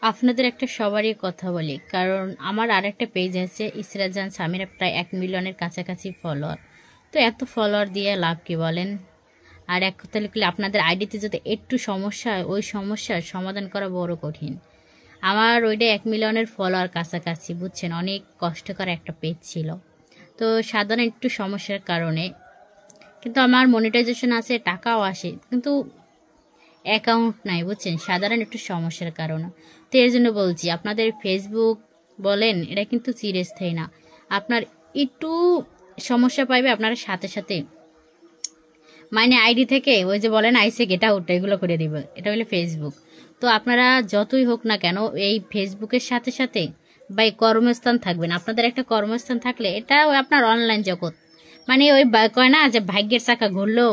আপনাদের একটা সবারই কথা বলি, কারণ আমার আর একটা পেজ আছে ইসরাত জাহান সামিরা, প্রায় 1 মিলিয়নের কাছাকাছি ফলোয়ার। তো এত ফলোয়ার দিয়ে লাভ কি বলেন? আর এক কথা লিখলে আপনাদের আইডিতে যদি একটু সমস্যা হয়, ওই সমস্যার সমাধান করা বড় কঠিন। আমার ওইটা 1 মিলিয়নের ফলোয়ার কাছাকাছি, বুঝছেন, অনেক কষ্টকর একটা পেজ ছিল। তো সাধারণ একটু সমস্যার কারণে, কিন্তু আমার মনিটাইজেশন আছে, টাকাও আসে, কিন্তু অ্যাকাউন্ট নাই, বুঝছেন, সাধারণ একটু সমস্যার কারণে। তো এর জন্য বলছি, আপনাদের ফেসবুক বলেন, এটা কিন্তু চিরস্থায়ী না। আপনার একটু সমস্যা পাইবে, আপনারা সাথে সাথে মানে আইডি থেকে ওই যে বলেন আইসে গেট আউট, এগুলো করে দিব। এটা হলো ফেসবুক। তো আপনারা যতই হোক না কেন, এই ফেসবুকের সাথে সাথে বা এই কর্মস্থান থাকবেন। আপনাদের একটা কর্মস্থান থাকলে এটা আপনার অনলাইন জগৎ, মানে ওই কয় না যে ভাগ্যের চাকা ঘুরলেও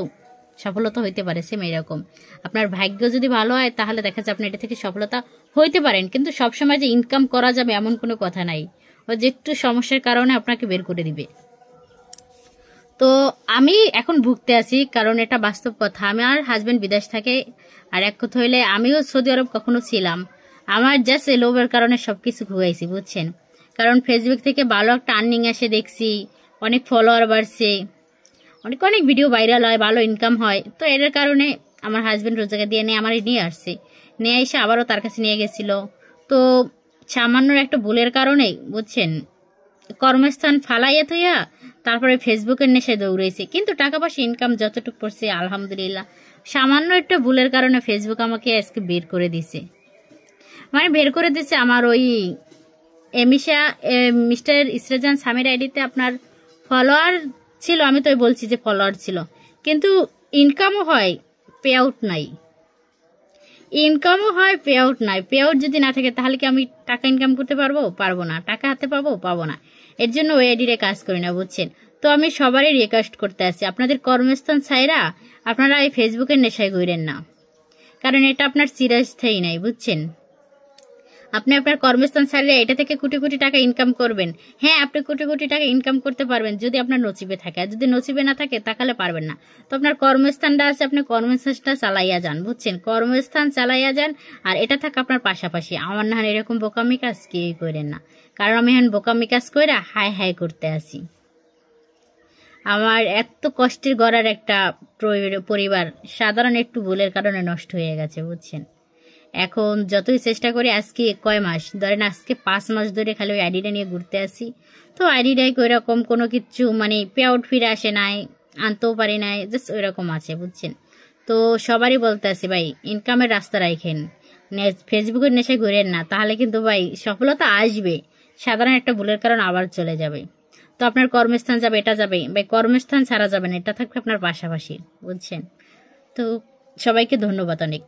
সফলতা হইতে পারে, সেম এরকম। আপনার ভাগ্য যদি ভালো হয় তাহলে দেখা যাচ্ছে আপনি এটা থেকে সফলতা হইতে পারেন, কিন্তু সবসময় যে ইনকাম করা যাবে এমন কোনো কথা নাই। ও যে একটু সমস্যার কারণে আপনাকে বের করে দিবে। তো আমি এখন ভুগতে আছি, কারণ এটা বাস্তব কথা। আমার হাজবেন্ড বিদেশ থাকে, আর এক কথা হইলে আমিও সৌদি আরব কখনো ছিলাম। আমার জাস্ট লোভের কারণে সবকিছু ঘুরাইছি, বুঝছেন। কারণ ফেসবুক থেকে ভালো একটা আর্নিং আসে দেখছি, অনেক ফলোয়ার বাড়ছে, অনেক অনেক ভিডিও ভাইরাল হয়, ভালো ইনকাম হয়। তো এর কারণে আমার হাজবেন্ড রোজগার দিয়ে নিয়ে আমার নিয়ে আসছে, নিয়ে এসে আবারও তার কাছে নিয়ে গেছিল। তো সামান্য একটা ভুলের কারণে, বুঝছেন, কর্মস্থান ফালাইয়া থইয়া তারপরে ফেসবুকের নেশায় দৌড়েছে। কিন্তু টাকা পয়সা ইনকাম যতটুকু করছে আলহামদুলিল্লাহ। সামান্য একটা ভুলের কারণে ফেসবুক আমাকে আজকে বের করে দিছে, মানে বের করে দিছে। আমার ওই মিস্টার ইসরাত জাহান সামির আইডিতে আপনার ফলোয়ার ছিল, আমি তো বলছি যে ফলোয়ার ছিল, কিন্তু ইনকামও হয়, পে আউট নাই। ইনকামও হয়, পে আউট নাই। পে আউট যদি না থাকে তাহলে কি আমি টাকা ইনকাম করতে পারবো? পারবো না। টাকা হাতে পাবো? পাবো না। এর জন্য ওই আইডিরে কাজ করি না, বুঝছেন। তো আমি সবারই রিকোয়েস্ট করতে আসছি, আপনাদের কর্মস্থান ছাইরা আপনারা এই ফেসবুকের নেশায় ঘুরেন না, কারণ এটা আপনার চিরস্থায়ী নাই, বুঝছেন। আপনি আপনার কর্মস্থান ছাড়লে এটা থেকে কোটি কোটি টাকা ইনকাম করবেন। হ্যাঁ, আপনি কোটি কোটি টাকা ইনকাম করতে পারবেন যদি আপনার নসিবে থাকে, আর যদি নসিবে না থাকে তাহলে পারবেন না। তো আপনার কর্মস্থানটা আছে, আপনি কর্মস্থানটা চালাইয়া যান, বুঝছেন, কর্মস্থান চালাইয়া যান। আর এটা থাকে আপনার পাশাপাশি। আমার না এরকম বোকামি কাজ কেউই করেন না, কারণ আমি এখন বোকামি কাজ করে হাই হাই করতে আসি। আমার এত কষ্টের গড়ার একটা পরিবার সাধারণ একটু ভুলের কারণে নষ্ট হয়ে গেছে, বুঝছেন। এখন যতই চেষ্টা করি, আজকে কয় মাস ধরেন, আজকে 5 মাস ধরে খালি ওই আইডিটা নিয়ে ঘুরতে আসি। তো আইডিটাই ওইরকম কোনো কিছু মানে পে আউট ফিরে আসে নাই, আনতেও পারি নাই, জাস্ট ওইরকম আছে, বুঝছেন। তো সবারই বলতে আসি, ভাই ইনকামের রাস্তা রাখেন, ফেসবুকের নেশায় ঘুরেন না, তাহলে কিন্তু ভাই সফলতা আসবে, সাধারণ একটা ভুলের কারণ আবার চলে যাবে। তো আপনার কর্মস্থান যাবে, এটা যাবে, ভাই কর্মস্থান ছাড়া যাবে না, এটা থাকবে আপনার পাশাপাশি, বুঝছেন। তো সবাইকে ধন্যবাদ অনেক।